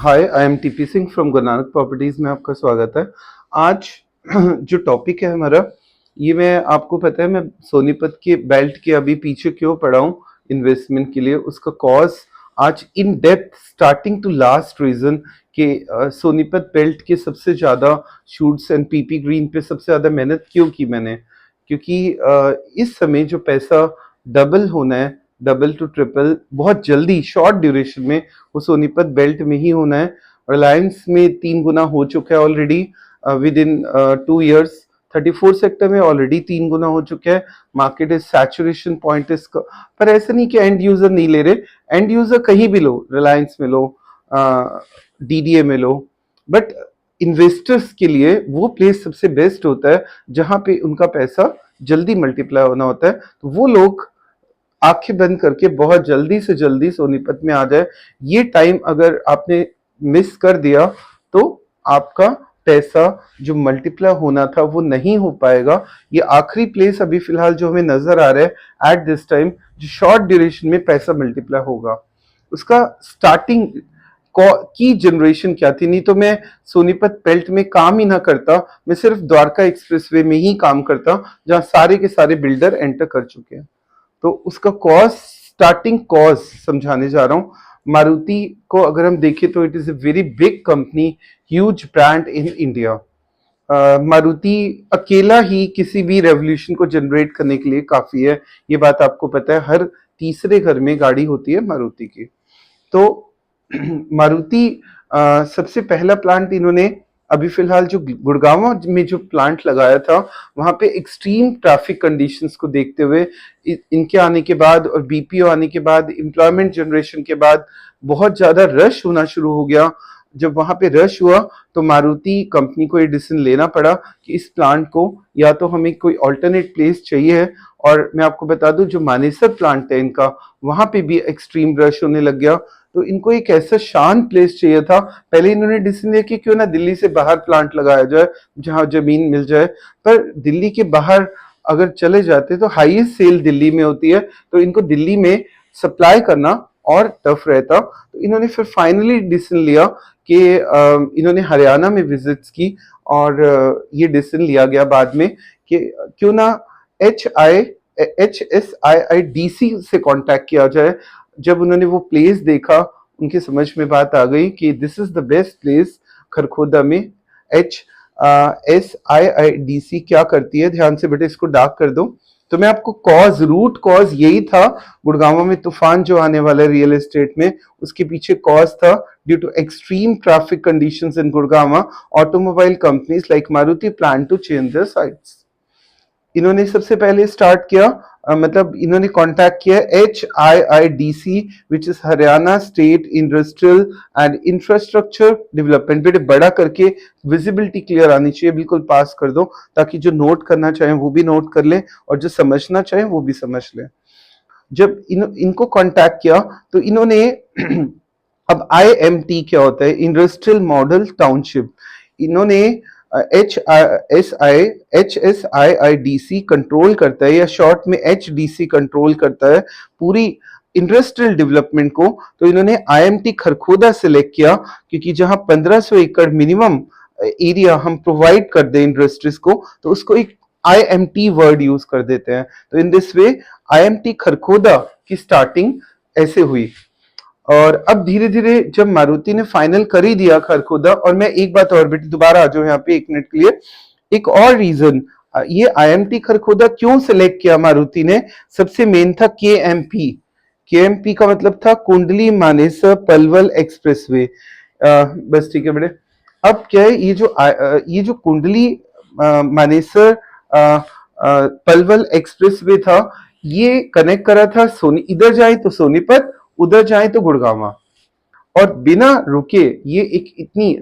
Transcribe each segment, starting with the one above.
Hi, I am TP Singh from Guru Nanak properties में आपका स्वागत है। आज जो टॉपिक है हमारा, ये मैं आपको पता है मैं सोनीपत के बेल्ट के अभी पीछे क्यों पड़ा हूँ इन्वेस्टमेंट के लिए, उसका कॉज आज in depth starting to last reason कि सोनीपत बेल्ट के सबसे ज़्यादा शूट्स एंड पीपी ग्रीन पे सबसे ज़्यादा मेहनत क्यों की मैंने, क्योंकि इस समय जो पैसा डबल होना है, डबल टू ट्रिपल बहुत जल्दी शॉर्ट ड्यूरेशन में, वो सोनीपत बेल्ट में ही होना है। रिलायंस में 3 गुना हो चुका है already with in 2 years। 34 sector में ऑलरेडी 3 गुना हो चुका है। मार्केट इज सैचुरेशन पॉइंट इसका, पर ऐसा नहीं कि एंड यूजर नहीं ले रहे, एंड यूजर कहीं भी लो, रिलायंस में लो, डीडीए में लो, बट इन्वेस्टर्स के लिए वो प्लेस सबसे बेस्ट होता है जहां पे उनका पैसा जल्दी मल्टीप्लाई होना होता है। तो वो लोग आंखें बंद करके बहुत जल्दी से जल्दी सोनीपत में आ जाए। ये टाइम अगर आपने मिस कर दिया तो आपका पैसा जो मल्टीप्लाई होना था वो नहीं हो पाएगा। ये आखिरी प्लेस अभी फिलहाल जो हमें नजर आ रहा है एट दिस टाइम, जो शॉर्ट ड्यूरेशन में पैसा मल्टीप्लाई होगा। उसका स्टार्टिंग की जनरेशन क्या थी, नहीं तो मैं सोनीपत बेल्ट में काम ही ना करता, मैं सिर्फ द्वारका एक्सप्रेसवे में ही काम करता जहां सारे के सारे बिल्डर एंटर कर चुके हैं। तो उसका कॉस्ट, स्टार्टिंग कॉस्ट समझाने जा रहा हूँ। मारुति को अगर हम देखें तो it is a very big company, huge brand in India. Maruti अकेला ही किसी भी रेवोल्यूशन को जनरेट करने के लिए काफी है, ये बात आपको पता है। हर तीसरे घर में गाड़ी होती है मारुति की। तो मारुति सबसे पहला प्लांट इन्होंने अभी फिलहाल जो गुड़गांव में जो प्लांट लगाया था, वहां पे एक्सट्रीम ट्रैफिक कंडीशंस को देखते हुए इनके आने के बाद और बीपीओ आने के बाद, एम्प्लॉयमेंट जनरेशन के बाद बहुत ज्यादा रश होना शुरू हो गया। जब वहां पे रश हुआ तो मारुति कंपनी को ये डिसीजन लेना पड़ा कि इस प्लांट को या तो हमें कोई ऑल्टरनेट प्लेस चाहिए है। और मैं आपको बता दूं, जो मानेसर प्लांट है इनका, वहां पे भी एक्सट्रीम रश होने लग गया। तो इनको एक ऐसा शांत प्लेस चाहिए था। पहले इन्होंने डिसीजन लिया कि क्यों ना दिल्ली से बाहर प्लांट लगाया जाए जहां जमीन मिल जाए, पर दिल्ली के बाहर अगर चले जाते तो हाईएस्ट सेल दिल्ली में होती है, तो इनको दिल्ली में सप्लाई करना और टफ रहता। तो इन्होंने फिर फाइनली डिसीजन लिया कि इन्होंने हरियाणा में विजिट्स की और ये डिसीजन लिया गया बाद में कि क्यों ना HSIIDC से कांटेक्ट किया जाए। जब उन्होंने वो प्लेस देखा, उनकी समझ में बात आ गई कि this is the best place Kharkhoda में। HSIIDC क्या करती है, ध्यान से बेटे इसको डार्क कर दो। तो मैं आपको कॉज, रूट कॉज यही था, गुड़गांव में तूफान जो आने वाला है रियल एस्टेट में, उसके पीछे कॉज था due to extreme traffic conditions in Gurgaon, automobile companies like Maruti plan to change their sites. इन्होंने सबसे पहले स्टार्ट किया, मतलब इन्होंने कांटेक्ट किया HIIDC which is Haryana state industrial and infrastructure development. बेटे बड़ा करके विजिबिलिटी क्लियर आनी चाहिए, बिल्कुल पास कर दो ताकि जो नोट करना चाहे वो भी नोट कर ले और जो समझना चाहे वो भी समझ ले। जब इनको कांटेक्ट किया तो इन्होंने अब IMT क्या होता है, इंडस्ट्रियल मॉडल टाउनशिप, इन्होंने HSIIDC कंट्रोल करता है, या शॉर्ट में HDC कंट्रोल करता है पूरी इंडस्ट्रियल डेवलपमेंट को। तो इन्होंने IMT खरखोदा सिलेक्ट किया क्योंकि जहां 1500 एकड़ मिनिमम एरिया हम प्रोवाइड कर दे इंडस्ट्रीज को, तो उसको एक IMT वर्ड यूज कर देते हैं। तो in this way IMT Kharkhoda की स्टार्टिंग ऐसे हुई। और अब धीरे धीरे जब मारुति ने फाइनल कर ही दिया खरखोदा, और मैं एक बात और, बेटी दोबारा आ जाओ यहाँ पे 1 मिनट के लिए, एक और रीजन, ये IMT खरखोदा क्यों सिलेक्ट किया मारुति ने, सबसे मेन था KMP। KMP का मतलब था कुंडली मानेसर पलवल एक्सप्रेसवे। बस ठीक है बेटे। अब क्या है, ये जो कुंडली मानेसर पलवल एक्सप्रेसवे था, ये कनेक्ट करा था इधर जाए तो सोनीपत, उधर जाए तो गुड़गांव, और बिना रुके ये एक इतनी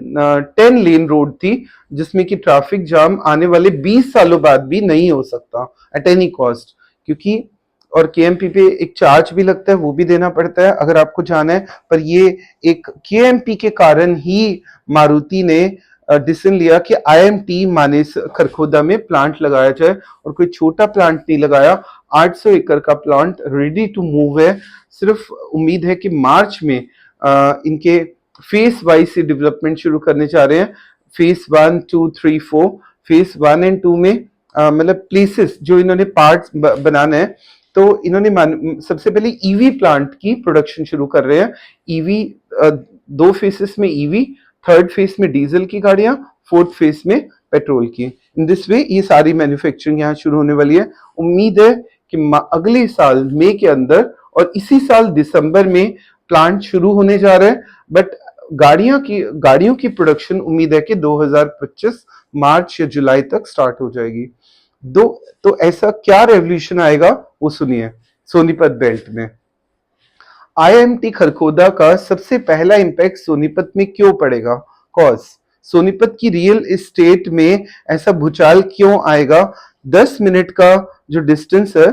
10 लेन रोड थी जिसमें कि ट्रैफिक जाम आने वाले 20 सालों बाद भी नहीं हो सकता एट एनी कॉस्ट, क्योंकि और KMP पे एक चार्ज भी लगता है, वो भी देना पड़ता है अगर आपको जाना है। पर ये एक KMP के कारण ही मारुति ने डिसीजन लिया कि IMT मानेस खरखोदा में प्लांट लगाया जाए, और कोई छोटा प्लांट नहीं लगाया। 800 एकड़ का प्लांट रेडी टू मूव है। सिर्फ उम्मीद है कि मार्च में इनके फेस वाइज से डेवलपमेंट शुरू करने जा रहे हैं। फेस 1 2 3 4, फेस 1 एंड 2 में मतलब प्लेसेस जो इन्होंने पार्ट्स बनाना है, तो इन्होंने सबसे पहले ईवी प्लांट की प्रोडक्शन शुरू कर रहे हैं। ईवी 2 फेसेस में ईवी, थर्ड फेस में डीजल की गाड़ियां, फोर्थ फेस में पेट्रोल की। इन दिस वे ये सारी मैन्युफैक्चरिंग यहाँ शुरू होने वाली है। उम्मीद है कि अगले साल मई के अंदर और इसी साल दिसंबर में प्लांट शुरू होने जा रहा है। बट गाड़ियों की प्रोडक्शन उम्मीद है कि 2025 मार्च या जुलाई तक स्टार्ट हो जाएगी। दो तो ऐसा क्या रेवोल्यूशन आएगा वो सुनिए सोनीपत बेल्ट में। आईआईएमटी खरखोदा का सबसे पहला इम्पैक्ट सोनीपत में क्यों पड़ेगा? कॉज सोनीपत की रियल एस्टेट में ऐसा भूचाल क्यों आएगा? 10 मिनट का जो डिस्टेंस है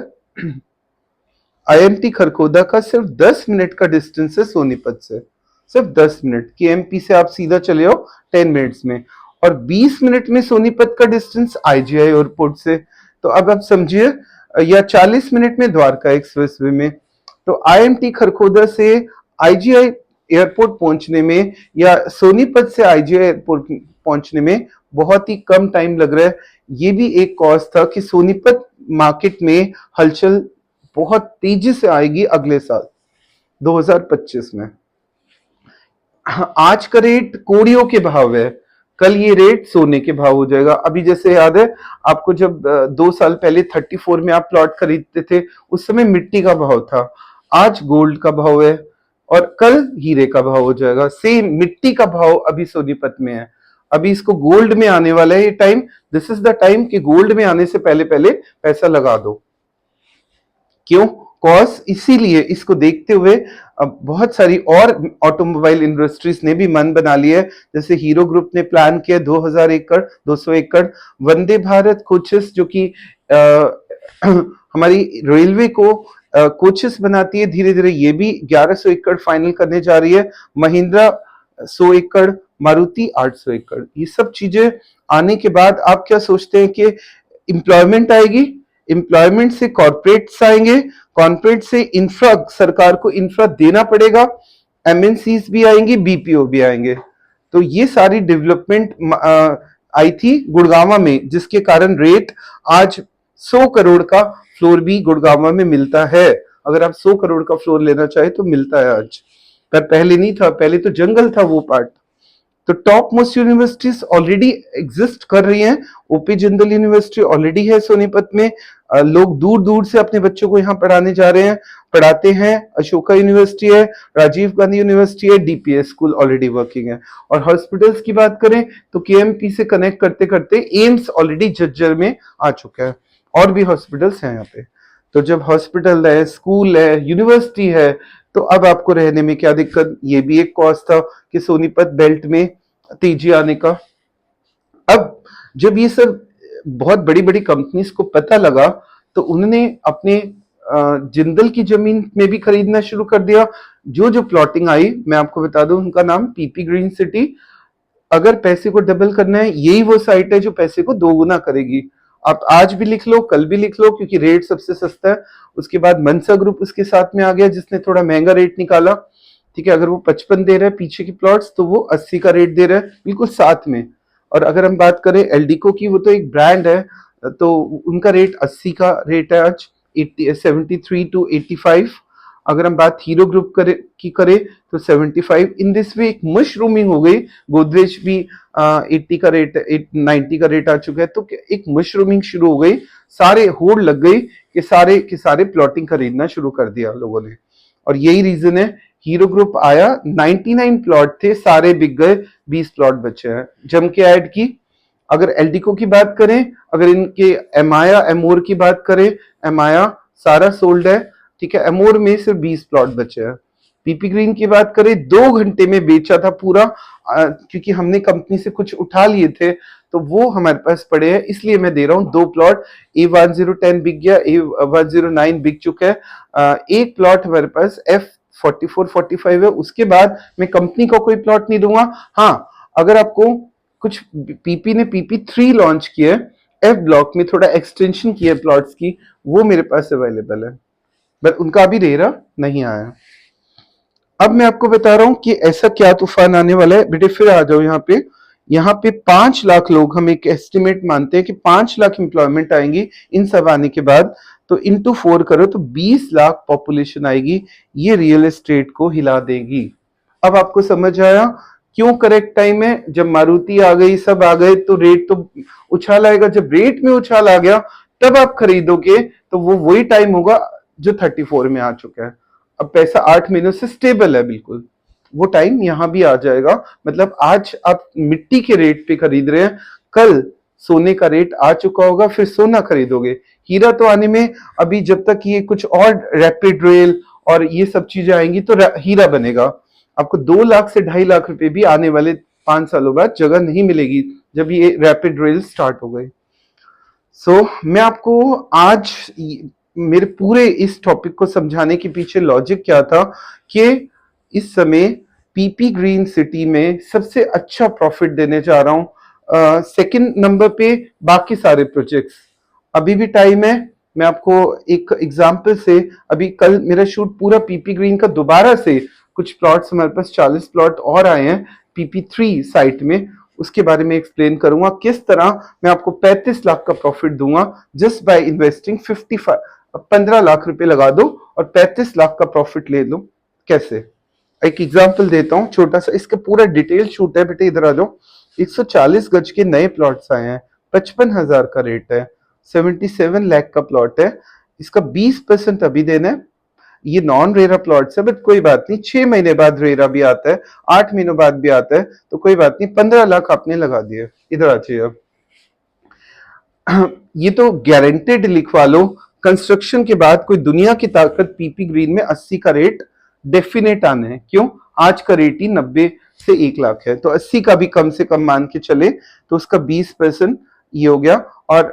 आईएमटी खरखोदा का, सिर्फ 10 मिनट का डिस्टेंस है सोनीपत से। सिर्फ 10 मिनट केएमपी से आप सीधा चले जाओ 10 मिनट्स में, और 20 मिनट में सोनीपत का डिस्टेंस आईजीआई एयरपोर्ट से। तो अब आप समझिए, या 40 मिनट में द्वारका एक्सप्रेस वे में। तो आईएमटी खरखोदा से आईजीआई एयरपोर्ट पहुंचने में या सोनीपत से आईजीआई एयरपोर्ट पहुंचने में बहुत ही कम टाइम लग रहा है। ये भी एक कॉज था कि सोनीपत मार्केट में हलचल बहुत तेजी से आएगी अगले साल 2025 में। आज का रेट कोड़ियों के भाव है, कल ये रेट सोने के भाव हो जाएगा। अभी जैसे याद है आपको, जब 2 साल पहले 34 में आप प्लॉट खरीदते थे, उस समय मिट्टी का भाव था, आज गोल्ड का भाव है और कल हीरे का भाव हो जाएगा। सेम मिट्टी का भाव अभी सोनीपत में है, अभी इसको गोल्ड में आने वाला है ये time. This is the time कि गोल्ड में आने से पहले पहले पैसा लगा दो। क्यों? कॉज इसीलिए इसको देखते हुए अब बहुत सारी और ऑटोमोबाइल इंडस्ट्रीज ने भी मन बना लिया है। जैसे हीरो ग्रुप ने प्लान किया 2000 एकड़ 200 एकड़ वंदे भारत कोचेस, जो कि हमारी रेलवे को कोचेस बनाती है, धीरे धीरे ये भी 1100 एकड़ फाइनल करने जा रही है। महिंद्रा 100 एकड़, मारुति 800 एकड़। ये सब चीजें आने के बाद आप क्या सोचते हैं कि एम्प्लॉयमेंट आएगी? एम्प्लॉयमेंट से कॉर्पोरेट्स आएंगे, कॉर्पोरेट से इंफ्रा, सरकार को इंफ्रा देना पड़ेगा, एमएनसीज भी आएंगे, बीपीओ भी आएंगे। तो ये सारी डेवलपमेंट आई थी गुड़गांव में, जिसके कारण रेट आज 100 करोड़ का फ्लोर भी गुड़गांव में मिलता है। अगर आप 100 करोड़ का फ्लोर लेना चाहे तो मिलता है आज, पर पहले नहीं था, पहले तो जंगल था वो पार्ट। तो top most universities already exist कर रही हैं। ओपी जिंदल यूनिवर्सिटी ऑलरेडी है सोनीपत में, लोग दूर दूर से अपने बच्चों को यहाँ पढ़ाने जा रहे हैं, पढ़ाते हैं। अशोका यूनिवर्सिटी है, राजीव गांधी यूनिवर्सिटी है, डीपीएस स्कूल ऑलरेडी वर्किंग है। और हॉस्पिटल्स की बात करें तो केएमपी से कनेक्ट करते करते एम्स ऑलरेडी झज्जर में आ चुका है, और भी हॉस्पिटल्स हैं यहाँ पे। तो जब हॉस्पिटल है, स्कूल है, यूनिवर्सिटी है, तो अब आपको रहने में क्या दिक्कत? ये भी एक कॉज था कि सोनीपत बेल्ट में तेजी आने का। अब जब ये सब बहुत बड़ी बड़ी कंपनीज को पता लगा, तो उन्होंने अपने जिंदल की जमीन में भी खरीदना शुरू कर दिया। जो जो प्लॉटिंग आई, मैं आपको बता दूं, उनका नाम पीपी ग्रीन सिटी। अगर पैसे को डबल करना है, यही वो साइट है जो पैसे को दोगुना करेगी। आप आज भी लिख लो, कल भी लिख लो, क्योंकि रेट सबसे सस्ता है। उसके बाद मनसा ग्रुप उसके साथ में आ गया, जिसने थोड़ा महंगा रेट निकाला। ठीक है, अगर वो 55 दे रहा है पीछे की प्लॉट्स, तो वो 80 का रेट दे रहा है बिल्कुल साथ में। और अगर हम बात करें एल्डिको की, वो तो एक ब्रांड है, तो उनका रेट 80 का रेट है आज, 73 to 85। अगर हम बात हीरो ग्रुप की करें तो 75। इन दिस वे एक मशरूमिंग हो गई। गोदरेज भी 80 का रेट, 90 का रेट आ चुका है। तो एक मशरूमिंग शुरू हो गई, सारे होड़ लग गई कि सारे प्लॉटिंग खरीदना शुरू कर दिया लोगों ने। और यही रीजन है, हीरो ग्रुप आया, 99 प्लॉट थे, सारे बिक गए, 20 प्लॉट बचे हैं। जम के ऐड की। अगर एल्डिको की बात करें, अगर इनके एमाया एमोर की बात करें, एमाया सारा सोल्ड है। ठीक है, एमोर में सिर्फ 20 प्लॉट बचे हैं। पीपी ग्रीन की बात करें, 2 घंटे में बेचा था पूरा, क्योंकि हमने कंपनी से कुछ उठा लिए थे, तो वो हमारे पास पड़े हैं, इसलिए मैं दे रहा हूं 2 प्लॉट। A1010 बिक गया, A109 बिक चुका है। एक प्लॉट हमारे पास F44 45 है। उसके बाद मैं कंपनी को कोई प्लॉट नहीं दूंगा। हाँ, अगर आपको कुछ पीपी ने PP3 लॉन्च किया है, एफ ब्लॉक में थोड़ा एक्सटेंशन किया प्लॉट्स की, वो मेरे पास अवेलेबल है, बट उनका अभी रेरा नहीं आया। अब मैं आपको बता रहा हूं कि ऐसा क्या तूफान आने वाला है। बेटे फिर आ जाओ यहाँ पे। यहाँ पे 5 लाख लोग, हम एक एस्टिमेट मानते हैं कि 5 लाख एम्प्लॉयमेंट आएंगी इन सब आने के बाद। तो इंटू 4 करो तो 20 लाख पॉपुलेशन आएगी। ये रियल एस्टेट को हिला देगी। अब आपको समझ आया क्यों करेक्ट टाइम है। जब मारुति आ गई, सब आ गए, तो रेट तो उछाल आएगा। जब रेट में उछाल आ गया तब आप खरीदोगे तो वो वही टाइम होगा जो 34 में आ चुका है। अब पैसा 8 महीनों से स्टेबल है बिल्कुल, वो टाइम यहां भी आ जाएगा। मतलब आज आप मिट्टी के रेट पे खरीद रहे हैं, कल सोने का रेट आ चुका होगा, फिर सोना खरीदोगे। हीरा तो आने में अभी, जब तक ये कुछ और रैपिड रेल और ये सब चीजें आएंगी तो हीरा बनेगा। आपको 2 लाख से 2.5 लाख रुपए भी आने वाले 5 सालों बाद जगह नहीं मिलेगी जब ये रैपिड रेल स्टार्ट हो गई। मैं आपको आज मेरे पूरे इस टॉपिक को समझाने के पीछे लॉजिक क्या था कि इस समय पीपी ग्रीन सिटी में सबसे अच्छा प्रॉफिट देने जा रहा हूं। सेकंड नंबर पे बाकी सारे प्रोजेक्ट्स। अभी भी टाइम है। मैं आपको एक एग्जांपल से, अभी कल मेरा शूट पूरा पीपी ग्रीन का, दोबारा से कुछ प्लॉट्स हमारे पास 40 प्लॉट और आए हैं पीपी 3 साइट में, उसके बारे में एक्सप्लेन करूंगा किस तरह मैं आपको 35 लाख का प्रॉफिट दूंगा जस्ट बाय इन्वेस्टिंग 15 लाख रुपए लगा दो और 35 लाख का प्रॉफिट ले लो। कैसे, एक एग्जांपल देता हूं छोटा सा। इसका पूरा डिटेल शूट है बेटे, इधर आ जाओ। 140 गज के नए प्लॉट्स आए हैं, 55,000 का रेट है, 77 लाख का प्लॉट है। इसका 20% अभी देना है। ये नॉन रेरा प्लॉट्स है, बट कोई बात नहीं, 6 महीने बाद रेरा भी आता है, 8 महीनों बाद भी आता है, तो कोई बात नहीं। 15 लाख आपने लगा दिए। इधर आ जाइए अब। ये तो गारंटेड लिखवा लो। कंस्ट्रक्शन के बाद कोई दुनिया की ताकत, पीपी ग्रीन में 80 का रेट डेफिनेट आने हैं। क्यों? आज का रेट ही 90 से 1 लाख है, तो 80 का भी कम से कम मान के चले तो उसका 20% ये हो गया। और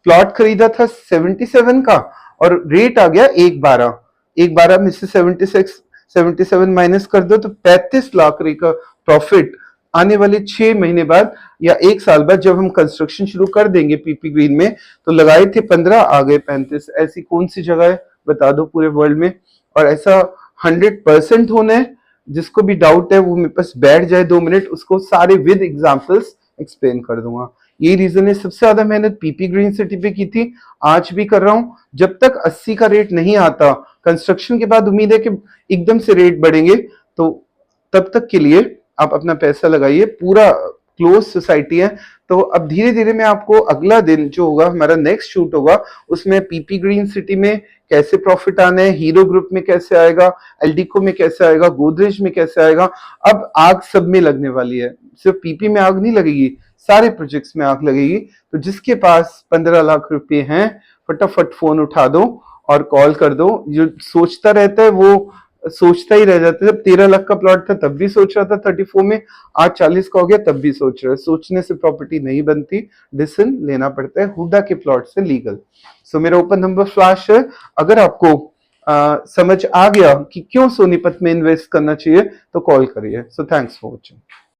प्लॉट खरीदा था 77 का और रेट आ गया 1.12। 1.12 में से 77 माइनस कर दो तो 35 लाख का प्रॉफिट आने वाले 6 महीने बाद या 1 साल बाद जब हम कंस्ट्रक्शन शुरू कर देंगे पीपी ग्रीन में। तो लगाए थे 15, आ गए 35। ऐसी कौन सी जगह है बता दो पूरे वर्ल्ड में? और ऐसा 100% होना है। जिसको भी डाउट है वो मेरे पास बैठ जाए 2 मिनट, उसको सारे विद एग्जांपल्स एक्सप्लेन कर दूंगा। यही रीजन है, सबसे ज्यादा मेहनत पीपी ग्रीन सिटी पे की थी, आज भी कर रहा हूं। जब तक 80 का रेट नहीं आता, कंस्ट्रक्शन के बाद उम्मीद है कि एकदम से रेट बढ़ेंगे, तो तब तक के लिए आप अपना पैसा लगाइए। पूरा क्लोज सोसाइटी है। तो अब धीरे धीरे मैं आपको अगला दिन जो होगा, हमारा नेक्स्ट शूट होगा, उसमें पीपी ग्रीन सिटी में कैसे प्रॉफिट आना है, हीरो ग्रुप में कैसे आएगा, एल्डिको में कैसे आएगा, गोदरेज में कैसे आएगा। अब आग सब में लगने वाली है, सिर्फ पीपी में आग नहीं लगेगी, सारे प्रोजेक्ट्स में आग लगेगी। तो जिसके पास 15 लाख रुपए हैं, फटाफट फोन उठा दो और कॉल कर दो। जो सोचता रहता है वो सोचता ही रह जाता है। जब 13 लाख का प्लॉट था तब भी सोच रहा था 34 में, आज 40 का हो गया तब भी सोच रहा है। सोचने से प्रॉपर्टी नहीं बनती, डिसीजन लेना पड़ता है हुडा के प्लॉट से लीगल। मेरा ओपन नंबर फ्लैश है। अगर आपको समझ आ गया कि क्यों सोनीपत में इन्वेस्ट करना चाहिए तो कॉल करिए। Thanks for watching.